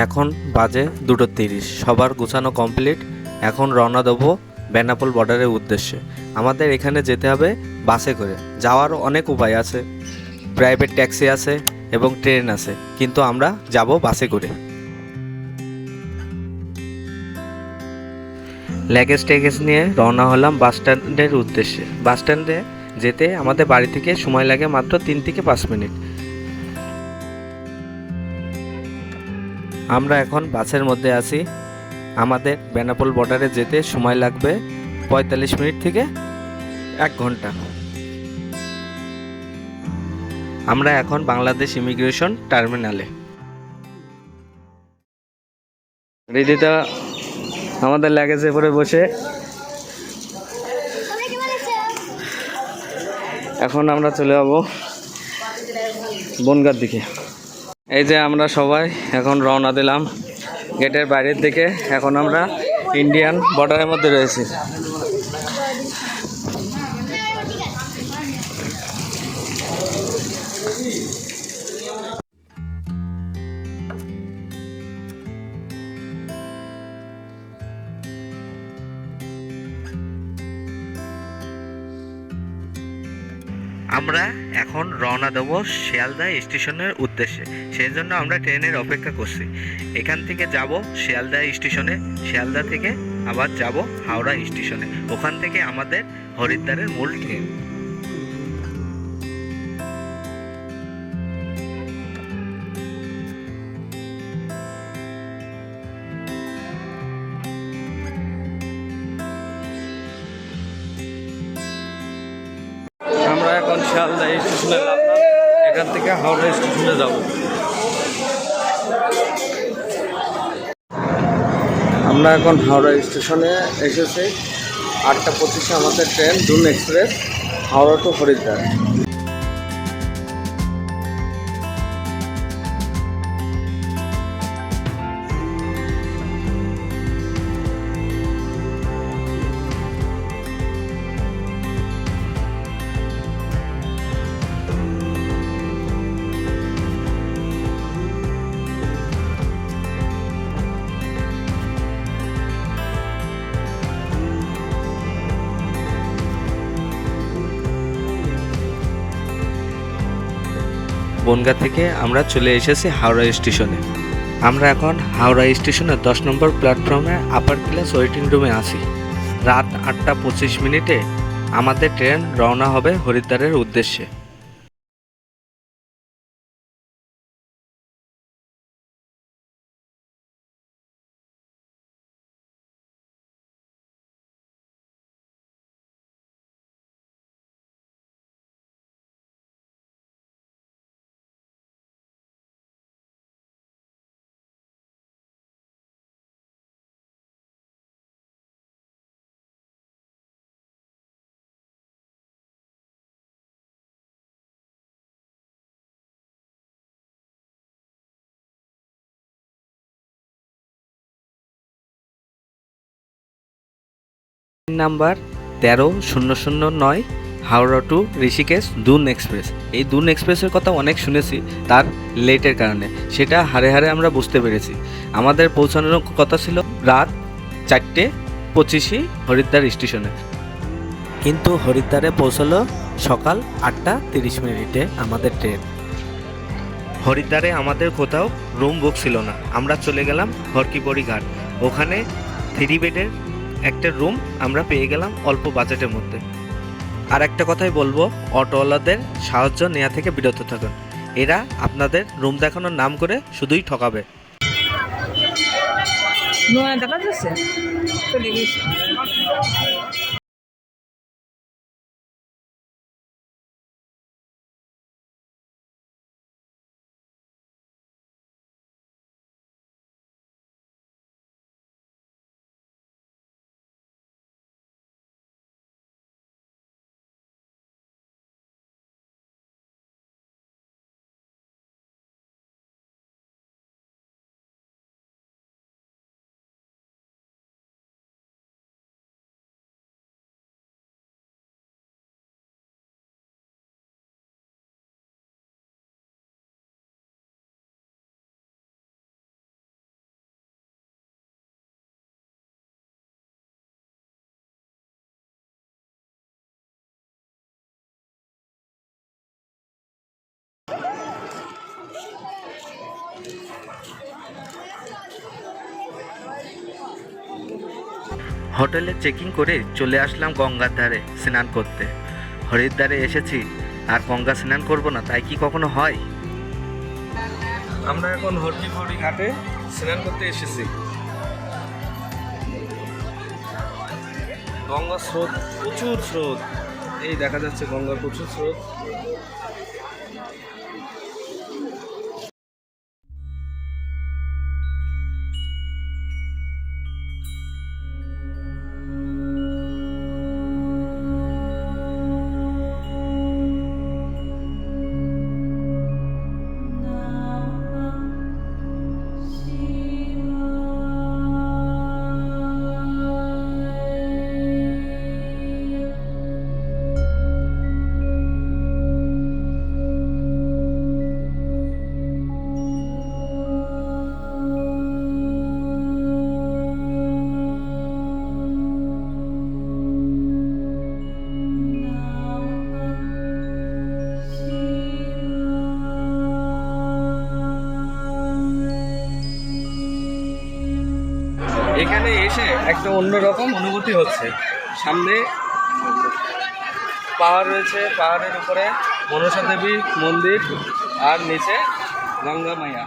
এখন বাজে 2:30, সবার গোছানো কমপ্লিট। এখন রওনা দেবো বেনাপোল বর্ডারের উদ্দেশ্যে। আমাদের এখানে যেতে হবে বাসে করে। যাওয়ারও অনেক উপায় আছে, প্রাইভেট ট্যাক্সি আছে এবং ট্রেন আছে, কিন্তু আমরা যাব বাসে করে। লাগেজ ট্যাগেজ নিয়ে রওনা হলাম বাস স্ট্যান্ডের উদ্দেশ্যে। বাস স্ট্যান্ডে যেতে আমাদের বাড়ি থেকে সময় লাগে মাত্র 3 থেকে 5 মিনিট। আমরা এখন বাসের মধ্যে আছি। আমাদের বেনাপোল বর্ডারে যেতে সময় লাগবে 45 মিনিট থেকে 1 ঘন্টা। আমরা এখন বাংলাদেশ ইমিগ্রেশন টার্মিনালে। রিদিতা আমাদের লাগেজে পরে বসে, এখন আমরা চলে যাব বনগাঁর দিকে। এই যে আমরা সবাই এখন রওনা দিলাম গেটের বাইরের দিকে। এখন আমরা ইন্ডিয়ান বর্ডারের মধ্যে রয়েছি। আমরা এখন রওনা দেবো শিয়ালদা স্টেশনের উদ্দেশ্যে। সেই জন্য আমরা ট্রেনের অপেক্ষা করছি। এখান থেকে যাব শিয়ালদা স্টেশনে, শিয়ালদা থেকে আবার যাব হাওড়া স্টেশনে। ওখান থেকে আমাদের হরিদ্বারের মূল ট্রেন। আমরা এখন শিয়ালদা স্টেশনে নামলাম, এখান থেকে হাওড়া স্টেশনে যাব। আমরা এখন হাওড়া স্টেশনে এসেছি। 8:25 আমাদের train Doon express Howrah to Haridwar. Bongaon থেকে আমরা চলে এসেছি হাওড়া স্টেশনে। আমরা এখন হাওড়া স্টেশনের 10 নম্বর প্ল্যাটফর্মে আপার ক্লাস ওয়েটিং রুমে আছি। রাত 8:25 আমাদের ট্রেন রওনা হবে হরিদ্বারের উদ্দেশ্যে। নাম্বার 13-009 হাওড়া টু ঋষিকেশ দুন এক্সপ্রেস। এই দুন এক্সপ্রেসের কথা অনেক শুনেছি, তার লেটের কারণে সেটা হারে হারে আমরা বুঝতে পেরেছি। আমাদের পৌঁছানোর কথা ছিল রাত 4:25 হরিদ্বার স্টেশনে, কিন্তু হরিদ্বারে পৌঁছালো সকাল 8:30 আমাদের ট্রেন। হরিদ্বারে আমাদের কোথাও রুম বুক ছিল না, আমরা চলে গেলাম হরকিপড়ি ঘাট। ওখানে 3 বেডের একটা রুম আমরা পেয়ে গেলাম অল্প বাজেটের মধ্যে। আর একটা কথাই বলবো, অটোওয়ালাদের সাহায্য নেওয়া থেকে বিরত থাকুন। এরা আপনাদের রুম দেখানোর নাম করে শুধুই ঠকাবে। দেখা যাচ্ছে চলে গেছে। হোটেলে চেকিং করে চলে আসলাম গঙ্গার ধারে স্নান করতে। হরিদ্বারে এসেছি আর গঙ্গা স্নান করব না তাই কি কখনো হয়? আমরা এখন হরকিপৌড়ি ঘাটে স্নান করতে এসেছি। গঙ্গার স্রোত, প্রচুর স্রোত, এই দেখা যাচ্ছে গঙ্গার প্রচুর স্রোত। এখানে এসে একটা অন্যরকম অনুভূতি হচ্ছে। সামনে পাহাড় রয়েছে, পাহাড়ের উপরে মনসা দেবী মন্দির আর নিচে গঙ্গা মাইয়া।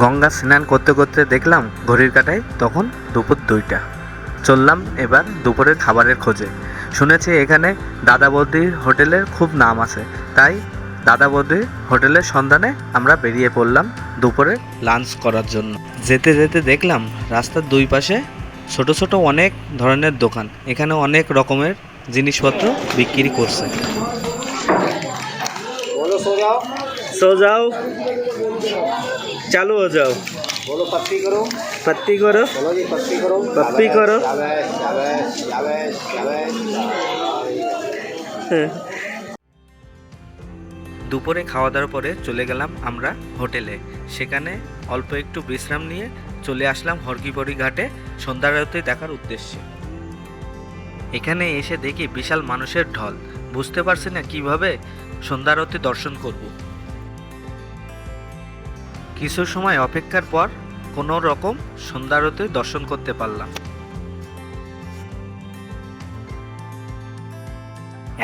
গঙ্গা স্নান করতে করতে দেখলাম ঘড়ির কাঁটায় তখন দুপুর 2টা। চললাম এবার দুপুরের খাবারের খোঁজে। শুনেছি এখানে দাদা বৌদির হোটেলের খুব নাম আছে, তাই দাদা বৌদির হোটেলের সন্ধানে আমরা বেরিয়ে পড়লাম দুপুরে লাঞ্চ করার জন্য। যেতে যেতে দেখলাম রাস্তার দুই পাশে ছোট ছোট অনেক ধরনের দোকান, এখানে অনেক রকমের জিনিসপত্র বিক্রি করছে। সো যাও, चालू हो जाओ, बोलो पत्ती करो, पत्ती करो, बोलो जी पत्ती करो, पप्पी करो। शाबाश शाबाश शाबाश शाबाश। দুপুরে খাওয়া দাওয়ার পরে চলে গেলাম আমরা হোটেলে। সেখানে অল্প একটু বিশ্রাম নিয়ে চলে আসলাম হরকিপৌড়ি ঘাটে সন্ধ্যা আরতি দেখার উদ্দেশ্যে। এখানে এসে দেখি বিশাল মানুষের ঢল, বুঝতে পারছি না কিভাবে সন্ধ্যা আরতি দর্শন করব। কিছু সময় অপেক্ষার পর কোনো রকম সন্ধ্যা আরতি দর্শন করতে পারলাম।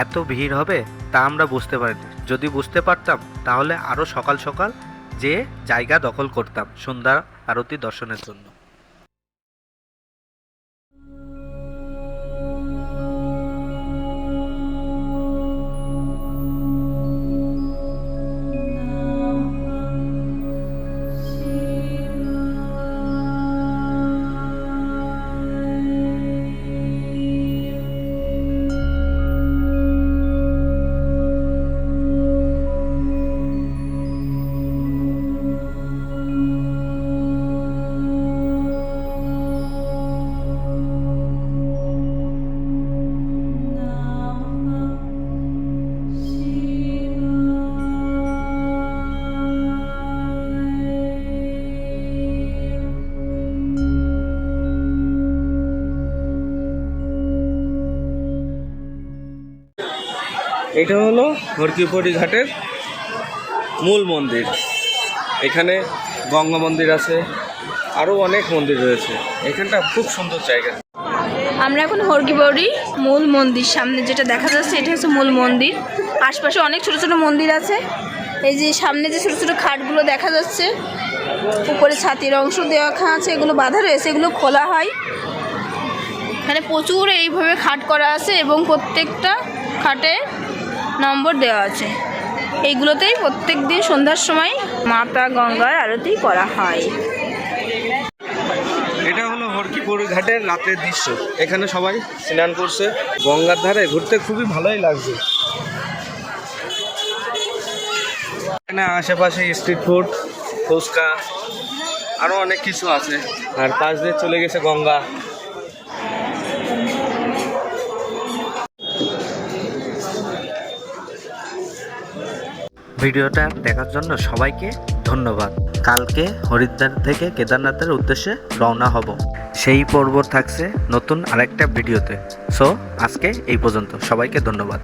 এত ভিড় হবে তা আমরা বুঝতে পারিনি। যদি বুঝতে পারতাম তাহলে আরও সকাল সকাল যে জায়গা দখল করতাম সন্ধ্যা আরতি দর্শনের জন্য। এটা হলো হরকিপৌড়ি ঘাটের মূল মন্দির। এখানে গঙ্গা মন্দির আছে, আরও অনেক মন্দির রয়েছে। এখানটা খুব সুন্দর জায়গা। আমরা এখন হরকিপৌড়ি মূল মন্দির সামনে যেটা দেখা যাচ্ছে এটা হচ্ছে মূল মন্দির। আশপাশে অনেক ছোট ছোট মন্দির আছে। এই যে সামনে যে ছোট ছোট খাটগুলো দেখা যাচ্ছে, উপরে ছাতির অংশ দেওয়া আছে, এগুলো বাঁধা রয়েছে, এগুলো খোলা হয়। এখানে প্রচুর এইভাবে খাট করা আছে এবং প্রত্যেকটা খাটে নম্বর দেওয়া আছে। এইগুলোতেই প্রত্যেক দিন সন্ধ্যার সময় মাতা গঙ্গার আরতি করা হয়। এটা হলো হরকিপুর ঘাটের রাতের দৃশ্য। এখানে সবাই স্নান করছে, গঙ্গার ধারে ঘুরতে খুবই ভালোই লাগছে। এখানে আশেপাশে স্ট্রিট ফুড, ফুচকা, আরও অনেক কিছু আছে। আর পাশ দিয়ে চলে গেছে গঙ্গা। ভিডিওটা দেখার জন্য সবাইকে ধন্যবাদ। কালকে হরিদ্বার থেকে কেদারনাথের উদ্দেশ্যে রওনা হব। সেই পর্ব থাকছে নতুন আরেকটা ভিডিওতে। সো আজকে এই পর্যন্ত, সবাইকে ধন্যবাদ।